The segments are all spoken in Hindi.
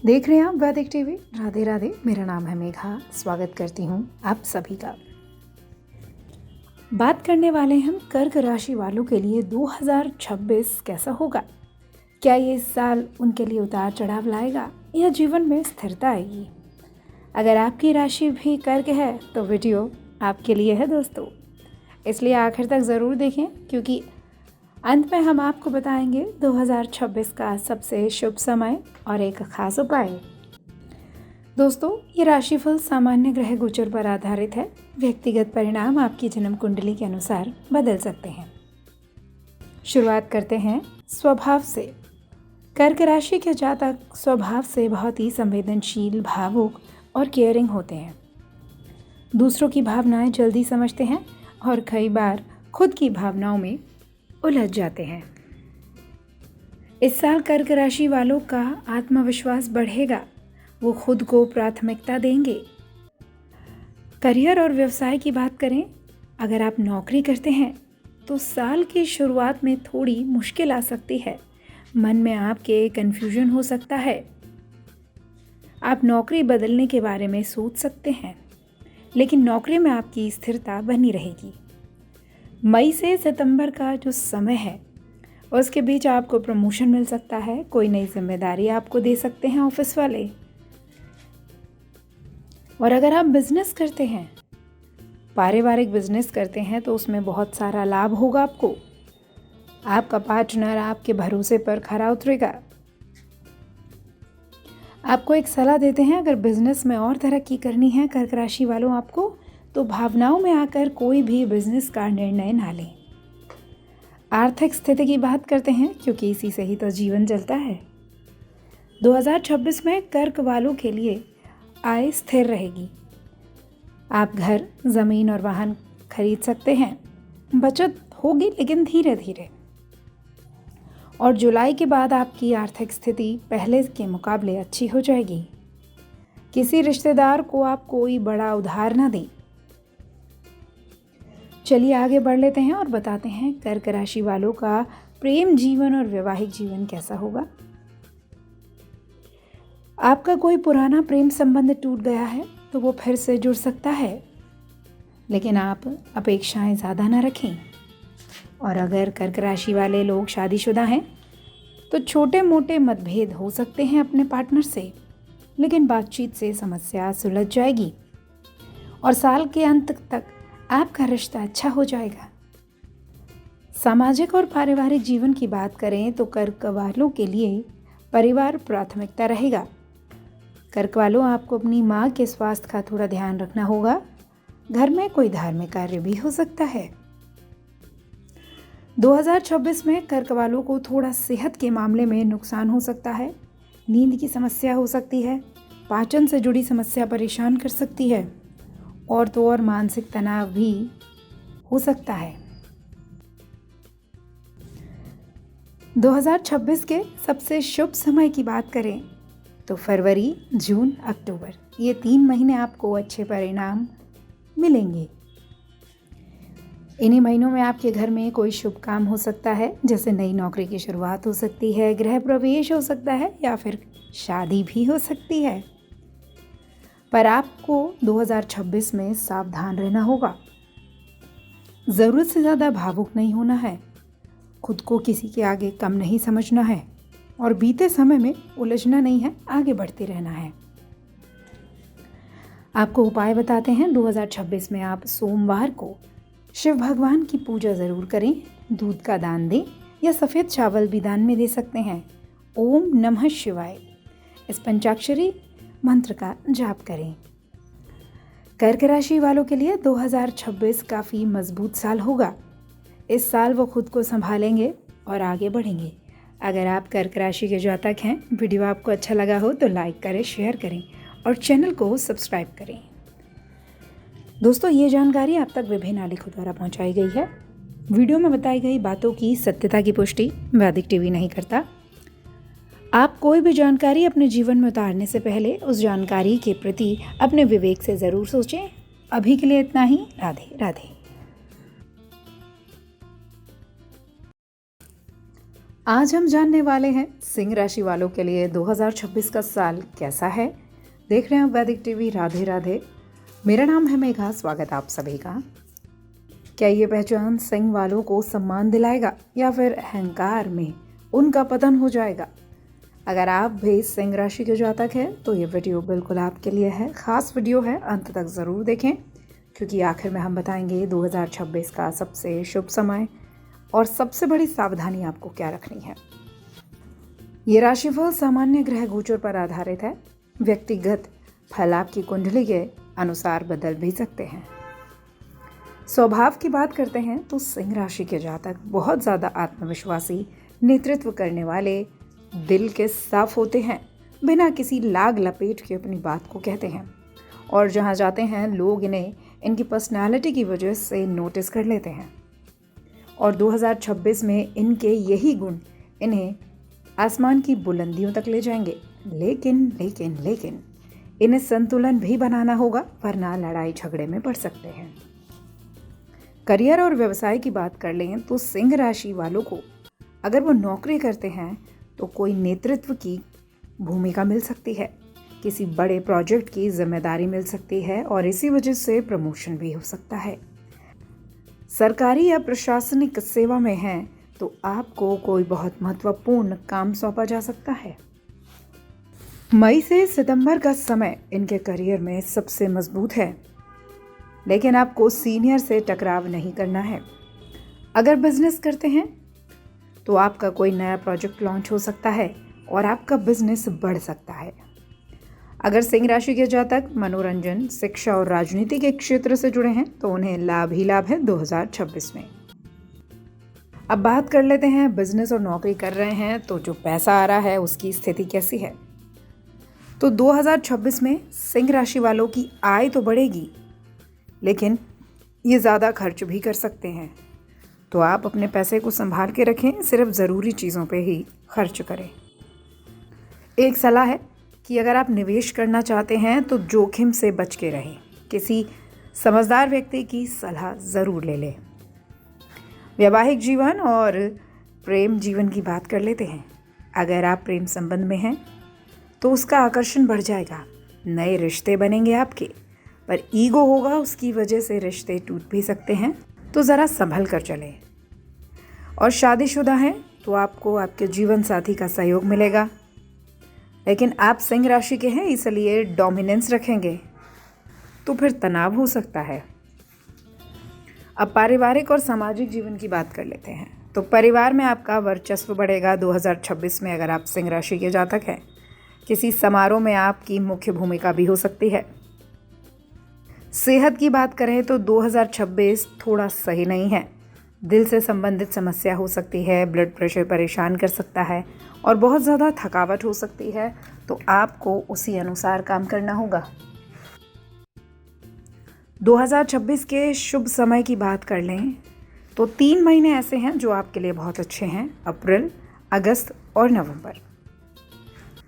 देख रहे हैं आप वैदिक टीवी। राधे राधे। मेरा नाम है मेघा। स्वागत करती हूँ आप सभी का। बात करने वाले हम कर्क राशि वालों के लिए 2026 कैसा होगा। क्या ये साल उनके लिए उतार चढ़ाव लाएगा या जीवन में स्थिरता आएगी। अगर आपकी राशि भी कर्क है तो वीडियो आपके लिए है दोस्तों, इसलिए आखिर तक ज़रूर देखें, क्योंकि अंत में हम आपको बताएंगे 2026 का सबसे शुभ समय और एक खास उपाय। दोस्तों, ये राशिफल सामान्य ग्रह गोचर पर आधारित है। व्यक्तिगत परिणाम आपकी जन्म कुंडली के अनुसार बदल सकते हैं। शुरुआत करते हैं स्वभाव से। कर्क राशि के जातक स्वभाव से बहुत ही संवेदनशील, भावुक और केयरिंग होते हैं। दूसरों की भावनाएं जल्दी समझते हैं और कई बार खुद की भावनाओं में उलझ जाते हैं। इस साल कर्क राशि वालों का आत्मविश्वास बढ़ेगा। वो खुद को प्राथमिकता देंगे। करियर और व्यवसाय की बात करें, अगर आप नौकरी करते हैं तो साल की शुरुआत में थोड़ी मुश्किल आ सकती है। मन में आपके कन्फ्यूजन हो सकता है। आप नौकरी बदलने के बारे में सोच सकते हैं, लेकिन नौकरी में आपकी स्थिरता बनी रहेगी। मई से सितंबर का जो समय है उसके बीच आपको प्रमोशन मिल सकता है। कोई नई जिम्मेदारी आपको दे सकते हैं ऑफिस वाले। और अगर आप बिजनेस करते हैं, पारिवारिक बिजनेस करते हैं, तो उसमें बहुत सारा लाभ होगा आपको। आपका पार्टनर आपके भरोसे पर खरा उतरेगा। आपको एक सलाह देते हैं, अगर बिजनेस में और तरक्की करनी है कर्क राशि वालों आपको, तो भावनाओं में आकर कोई भी बिजनेस का निर्णय ना लें। आर्थिक स्थिति की बात करते हैं, क्योंकि इसी से ही तो जीवन चलता है। 2026 में कर्क वालों के लिए आय स्थिर रहेगी। आप घर, जमीन और वाहन खरीद सकते हैं। बचत होगी, लेकिन धीरे धीरे। और जुलाई के बाद आपकी आर्थिक स्थिति पहले के मुकाबले अच्छी हो जाएगी। किसी रिश्तेदार को आप कोई बड़ा उधार ना दें। चलिए आगे बढ़ लेते हैं और बताते हैं कर्क राशि वालों का प्रेम जीवन और वैवाहिक जीवन कैसा होगा। आपका कोई पुराना प्रेम संबंध टूट गया है तो वो फिर से जुड़ सकता है, लेकिन आप अपेक्षाएं ज़्यादा ना रखें। और अगर कर्क राशि वाले लोग शादीशुदा हैं तो छोटे मोटे मतभेद हो सकते हैं अपने पार्टनर से, लेकिन बातचीत से समस्या सुलझ जाएगी और साल के अंत तक आपका रिश्ता अच्छा हो जाएगा। सामाजिक और पारिवारिक जीवन की बात करें तो कर्क वालों के लिए परिवार प्राथमिकता रहेगा। कर्क वालों, आपको अपनी माँ के स्वास्थ्य का थोड़ा ध्यान रखना होगा। घर में कोई धार्मिक कार्य भी हो सकता है। 2026 में कर्क वालों को थोड़ा सेहत के मामले में नुकसान हो सकता है। नींद की समस्या हो सकती है। पाचन से जुड़ी समस्या परेशान कर सकती है। और तो और मानसिक तनाव भी हो सकता है। 2026 के सबसे शुभ समय की बात करें तो फरवरी, जून, अक्टूबर, ये 3 महीने आपको अच्छे परिणाम मिलेंगे। इन्हीं महीनों में आपके घर में कोई शुभ काम हो सकता है, जैसे नई नौकरी की शुरुआत हो सकती है, गृह प्रवेश हो सकता है या फिर शादी भी हो सकती है। पर आपको 2026 में सावधान रहना होगा। ज़रूरत से ज़्यादा भावुक नहीं होना है। खुद को किसी के आगे कम नहीं समझना है और बीते समय में उलझना नहीं है, आगे बढ़ते रहना है। आपको उपाय बताते हैं। 2026 में आप सोमवार को शिव भगवान की पूजा ज़रूर करें। दूध का दान दें या सफ़ेद चावल भी दान में दे सकते हैं। ओम नमः शिवाय, इस पंचाक्षरी मंत्र का जाप करें। कर्क राशि वालों के लिए 2026 काफ़ी मजबूत साल होगा। इस साल वो खुद को संभालेंगे और आगे बढ़ेंगे। अगर आप कर्क राशि के जातक हैं, वीडियो आपको अच्छा लगा हो तो लाइक करें, शेयर करें और चैनल को सब्सक्राइब करें। दोस्तों, ये जानकारी आप तक विभिन्न आलेखों द्वारा पहुंचाई गई है। वीडियो में बताई गई बातों की सत्यता की पुष्टि वैदिक टीवी नहीं करता। आप कोई भी जानकारी अपने जीवन में उतारने से पहले उस जानकारी के प्रति अपने विवेक से ज़रूर सोचें। अभी के लिए इतना ही। राधे राधे। आज हम जानने वाले हैं सिंह राशि वालों के लिए 2026 का साल कैसा है। देख रहे हैं वैदिक टीवी। राधे राधे। मेरा नाम है मेघा। स्वागत आप सभी का। क्या ये पहचान सिंह वालों को सम्मान दिलाएगा या फिर अहंकार में उनका पतन हो जाएगा? अगर आप भी सिंह राशि के जातक हैं तो ये वीडियो बिल्कुल आपके लिए है। खास वीडियो है, अंत तक ज़रूर देखें क्योंकि आखिर में हम बताएंगे 2026 का सबसे शुभ समय और सबसे बड़ी सावधानी आपको क्या रखनी है। ये राशिफल सामान्य ग्रह गोचर पर आधारित है। व्यक्तिगत फल आपकी कुंडली के अनुसार बदल भी सकते हैं। स्वभाव की बात करते हैं तो सिंह राशि के जातक बहुत ज़्यादा आत्मविश्वासी, नेतृत्व करने वाले, दिल के साफ होते हैं, बिना किसी लाग लपेट के अपनी बात को कहते हैं और जहाँ जाते हैं लोग इन्हें इनकी पर्सनालिटी की वजह से नोटिस कर लेते हैं। और 2026 में इनके यही गुण इन्हें आसमान की बुलंदियों तक ले जाएंगे। लेकिन इन्हें संतुलन भी बनाना होगा, वरना लड़ाई झगड़े में पड़ सकते हैं। करियर और व्यवसाय की बात कर लें तो सिंह राशि वालों को अगर वो नौकरी करते हैं तो कोई नेतृत्व की भूमिका मिल सकती है, किसी बड़े प्रोजेक्ट की जिम्मेदारी मिल सकती है और इसी वजह से प्रमोशन भी हो सकता है। सरकारी या प्रशासनिक सेवा में हैं तो आपको कोई बहुत महत्वपूर्ण काम सौंपा जा सकता है। मई से सितंबर का समय इनके करियर में सबसे मजबूत है, लेकिन आपको सीनियर से टकराव नहीं करना है। अगर बिजनेस करते हैं तो आपका कोई नया प्रोजेक्ट लॉन्च हो सकता है और आपका बिजनेस बढ़ सकता है। अगर सिंह राशि के जातक मनोरंजन, शिक्षा और राजनीति के क्षेत्र से जुड़े हैं तो उन्हें लाभ ही लाभ है 2026 में। अब बात कर लेते हैं बिजनेस और नौकरी कर रहे हैं तो जो पैसा आ रहा है उसकी स्थिति कैसी है। तो 2026 में सिंह राशि वालों की आय तो बढ़ेगी, लेकिन ये ज़्यादा खर्च भी कर सकते हैं, तो आप अपने पैसे को संभाल के रखें, सिर्फ ज़रूरी चीज़ों पे ही खर्च करें। एक सलाह है कि अगर आप निवेश करना चाहते हैं तो जोखिम से बच के रहें। किसी समझदार व्यक्ति की सलाह ज़रूर ले लें। वैवाहिक जीवन और प्रेम जीवन की बात कर लेते हैं। अगर आप प्रेम संबंध में हैं तो उसका आकर्षण बढ़ जाएगा, नए रिश्ते बनेंगे आपके, पर ईगो होगा, उसकी वजह से रिश्ते टूट भी सकते हैं, तो ज़रा संभल कर चलें। और शादीशुदा हैं तो आपको आपके जीवन साथी का सहयोग मिलेगा, लेकिन आप सिंह राशि के हैं इसलिए डोमिनेंस रखेंगे तो फिर तनाव हो सकता है। अब पारिवारिक और सामाजिक जीवन की बात कर लेते हैं। तो परिवार में आपका वर्चस्व बढ़ेगा 2026 में। अगर आप सिंह राशि के जातक हैं, किसी समारोह में आपकी मुख्य भूमिका भी हो सकती है। सेहत की बात करें तो 2026 थोड़ा सही नहीं है। दिल से संबंधित समस्या हो सकती है, ब्लड प्रेशर परेशान कर सकता है और बहुत ज़्यादा थकावट हो सकती है, तो आपको उसी अनुसार काम करना होगा। 2026 के शुभ समय की बात कर लें तो 3 महीने ऐसे हैं जो आपके लिए बहुत अच्छे हैं, अप्रैल, अगस्त और नवंबर।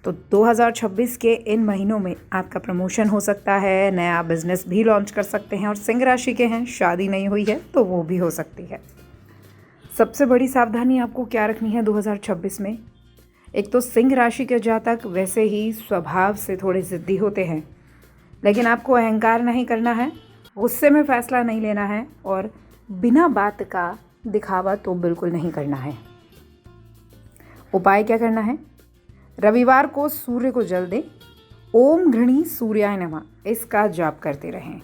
तो 2026 के इन महीनों में आपका प्रमोशन हो सकता है, नया बिजनेस भी लॉन्च कर सकते हैं और सिंह राशि के हैं, शादी नहीं हुई है तो वो भी हो सकती है। सबसे बड़ी सावधानी आपको क्या रखनी है 2026 में? एक तो सिंह राशि के जातक वैसे ही स्वभाव से थोड़े ज़िद्दी होते हैं, लेकिन आपको अहंकार नहीं करना है, गुस्से में फैसला नहीं लेना है और बिना बात का दिखावा तो बिल्कुल नहीं करना है। उपाय क्या करना है? रविवार को सूर्य को जल दें, ओम घृणी सूर्याय नमः इसका जाप करते रहें।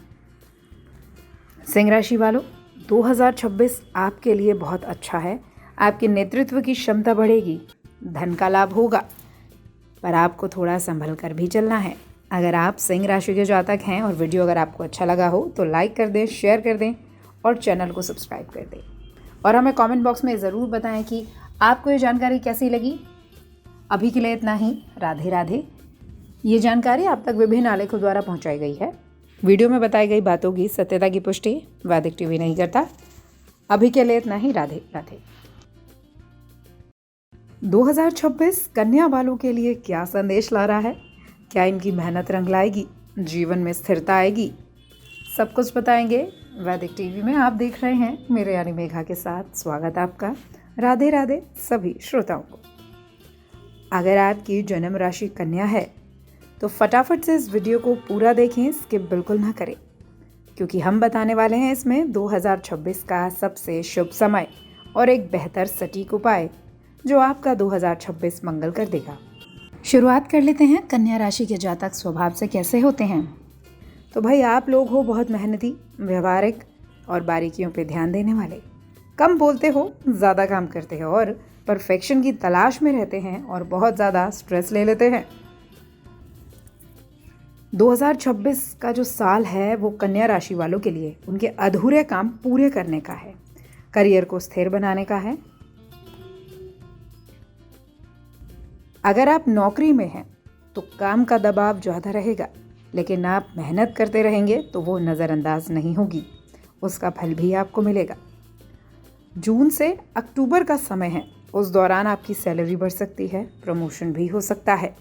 सिंह राशि वालों, 2026 आपके लिए बहुत अच्छा है। आपके नेतृत्व की क्षमता बढ़ेगी, धन का लाभ होगा, पर आपको थोड़ा संभल कर भी चलना है। अगर आप सिंह राशि के जातक हैं और वीडियो अगर आपको अच्छा लगा हो तो लाइक कर दें, शेयर कर दें और चैनल को सब्सक्राइब कर दें। और हमें कमेंट बॉक्स में ज़रूर बताएं कि आपको ये जानकारी कैसी लगी। अभी के लिए इतना ही। राधे राधे। ये जानकारी आप तक विभिन्न आलेखों द्वारा पहुंचाई गई है। वीडियो में बताई गई बातों की सत्यता की पुष्टि वैदिक टीवी नहीं करता। अभी के लिए इतना ही। राधे राधे। 2026 कन्या वालों के लिए क्या संदेश ला रहा है? क्या इनकी मेहनत रंग लाएगी? जीवन में स्थिरता आएगी? सब कुछ बताएंगे वैदिक टीवी में। आप देख रहे हैं मेरे यानी मेघा के साथ। स्वागत आपका। राधे राधे सभी श्रोताओं को। अगर आपकी जन्म राशि कन्या है तो फटाफट से इस वीडियो को पूरा देखें, स्किप बिल्कुल ना करें, क्योंकि हम बताने वाले हैं इसमें 2026 का सबसे शुभ समय और एक बेहतर सटीक उपाय जो आपका 2026 मंगल कर देगा। शुरुआत कर लेते हैं कन्या राशि के जातक स्वभाव से कैसे होते हैं। तो भाई आप लोग हो बहुत मेहनती, व्यवहारिक और बारीकियों पे ध्यान देने वाले। कम बोलते हो, ज़्यादा काम करते हो और परफेक्शन की तलाश में रहते हैं और बहुत ज़्यादा स्ट्रेस ले लेते हैं। 2026 का जो साल है वो कन्या राशि वालों के लिए उनके अधूरे काम पूरे करने का है, करियर को स्थिर बनाने का है। अगर आप नौकरी में हैं तो काम का दबाव ज़्यादा रहेगा, लेकिन आप मेहनत करते रहेंगे तो वो नज़रअंदाज नहीं होगी, उसका फल भी आपको मिलेगा। जून से अक्टूबर का समय है, उस दौरान आपकी सैलरी बढ़ सकती है, प्रमोशन भी हो सकता है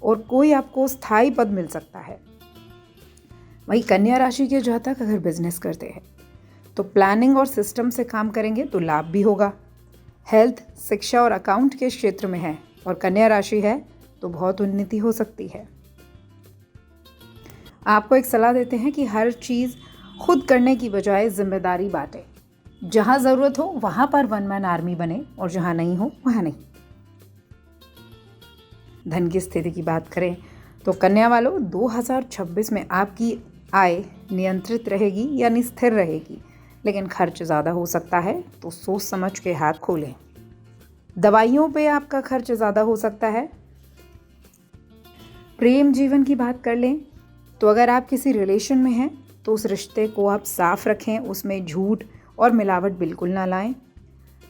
और कोई आपको स्थायी पद मिल सकता है। वहीं कन्या राशि के जातक अगर बिजनेस करते हैं तो प्लानिंग और सिस्टम से काम करेंगे तो लाभ भी होगा। हेल्थ, शिक्षा और अकाउंट के क्षेत्र में है और कन्या राशि है तो बहुत उन्नति हो सकती है। आपको एक सलाह देते हैं कि हर चीज़ खुद करने की बजाय जिम्मेदारी बांटे। जहां ज़रूरत हो वहां पर वन मैन आर्मी बने और जहां नहीं हो वहां नहीं। धन की स्थिति की बात करें तो कन्या वालों 2026 में आपकी आय नियंत्रित रहेगी यानी स्थिर रहेगी, लेकिन खर्च ज़्यादा हो सकता है तो सोच समझ के हाथ खोलें। दवाइयों पे आपका खर्च ज़्यादा हो सकता है। प्रेम जीवन की बात कर लें तो अगर आप किसी रिलेशन में हैं तो उस रिश्ते को आप साफ रखें, उसमें झूठ और मिलावट बिल्कुल ना लाएं।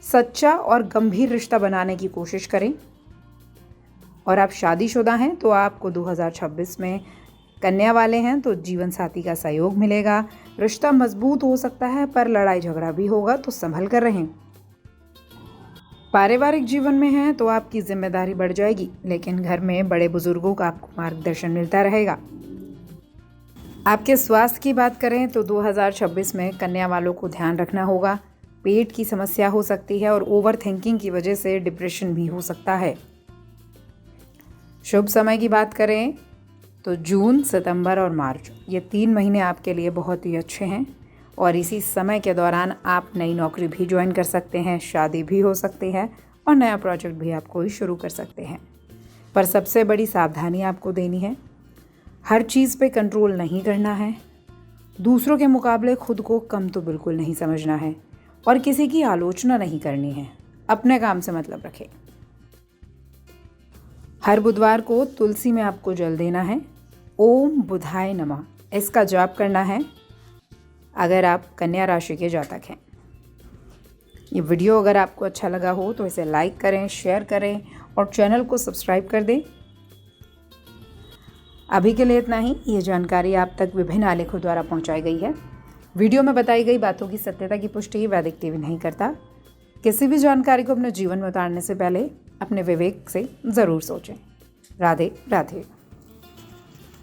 सच्चा और गंभीर रिश्ता बनाने की कोशिश करें। और आप शादीशुदा हैं तो आपको 2026 में कन्या वाले हैं तो जीवन साथी का सहयोग मिलेगा। रिश्ता मजबूत हो सकता है पर लड़ाई झगड़ा भी होगा तो संभल कर रहें। पारिवारिक जीवन में हैं तो आपकी जिम्मेदारी बढ़ जाएगी, लेकिन घर में बड़े बुजुर्गों का आपको मार्गदर्शन मिलता रहेगा। आपके स्वास्थ्य की बात करें तो 2026 में कन्या वालों को ध्यान रखना होगा। पेट की समस्या हो सकती है और ओवर थिंकिंग की वजह से डिप्रेशन भी हो सकता है। शुभ समय की बात करें तो जून, सितंबर और मार्च, ये 3 महीने आपके लिए बहुत ही अच्छे हैं और इसी समय के दौरान आप नई नौकरी भी ज्वाइन कर सकते हैं, शादी भी हो सकती है और नया प्रोजेक्ट भी आप कोई शुरू कर सकते हैं। पर सबसे बड़ी सावधानी आपको देनी है, हर चीज़ पे कंट्रोल नहीं करना है, दूसरों के मुकाबले खुद को कम तो बिल्कुल नहीं समझना है और किसी की आलोचना नहीं करनी है। अपने काम से मतलब रखें। हर बुधवार को तुलसी में आपको जल देना है। ओम बुधाय नमः इसका जाप करना है अगर आप कन्या राशि के जातक हैं। ये वीडियो अगर आपको अच्छा लगा हो तो इसे लाइक करें, शेयर करें और चैनल को सब्सक्राइब कर दें। अभी के लिए इतना ही। ये जानकारी आप तक विभिन्न आलेखों द्वारा पहुंचाई गई है। वीडियो में बताई गई बातों की सत्यता की पुष्टि वैदिक टीवी नहीं करता। किसी भी जानकारी को अपने जीवन में उतारने से पहले अपने विवेक से ज़रूर सोचें। राधे राधे।